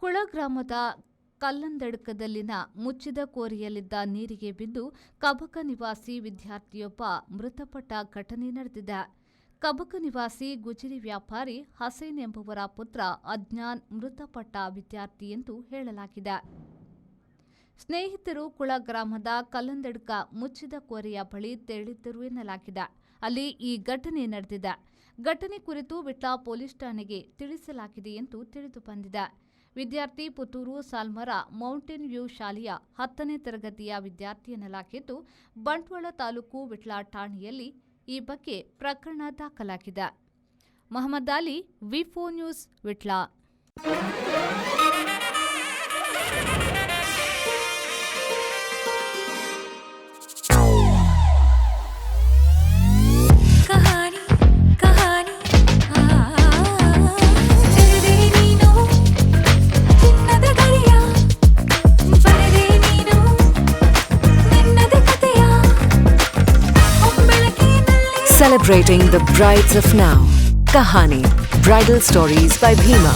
ಕುಳ ಗ್ರಾಮದ ಕಲ್ಲಂದಡ್ಕದಲ್ಲಿನ ಮುಚ್ಚಿದ ಕೋರಿಯಲ್ಲಿದ್ದ ನೀರಿಗೆ ಬಿದ್ದು ಕಬಕ ನಿವಾಸಿ ವಿದ್ಯಾರ್ಥಿಯೊಬ್ಬ ಮೃತಪಟ್ಟ ಘಟನೆ ನಡೆದಿದೆ. ಕಬಕ ನಿವಾಸಿ ಗುಜರಿ ವ್ಯಾಪಾರಿ ಹಸೈನ್ ಎಂಬುವರ ಪುತ್ರ ಅಜ್ಞಾನ್ ಮೃತಪಟ್ಟ ವಿದ್ಯಾರ್ಥಿ ಎಂದು ಹೇಳಲಾಗಿದೆ. ಸ್ನೇಹಿತರು ಕುಳ ಗ್ರಾಮದ ಕಲ್ಲಂದಡ್ಕ ಮುಚ್ಚಿದ ಕೋರೆಯ ಬಳಿ ತೆರಳಿದ್ದರು ಎನ್ನಲಾಗಿದೆ. ಅಲ್ಲಿ ಈ ಘಟನೆ ನಡೆದಿದೆ. ಘಟನೆ ಕುರಿತು ವಿಟ್ಲ ಪೊಲೀಸ್ ಠಾಣೆಗೆ ತಿಳಿಸಲಾಗಿದೆ ಎಂದು ತಿಳಿದು ಬಂದಿದೆ. ವಿದ್ಯಾರ್ಥಿ ಪುತ್ತೂರು ಸಾಲ್ಮರ ಮೌಂಟೇನ್ ವ್ಯೂ ಶಾಲೆಯ 10ನೇ ತರಗತಿಯ ವಿದ್ಯಾರ್ಥಿ ಎನ್ನಲಾಗಿದ್ದು, ಬಂಟ್ವಾಳ ತಾಲೂಕು ವಿಟ್ಲ ಠಾಣೆಯಲ್ಲಿ ಈ ಬಗ್ಗೆ ಪ್ರಕರಣ ದಾಖಲಾಗಿದೆ. ಮೊಹಮ್ಮದ್ ಅಲಿ, ವಿ4 news, Vitla. Celebrating the brides of now. Kahani Bridal Stories by Bhima.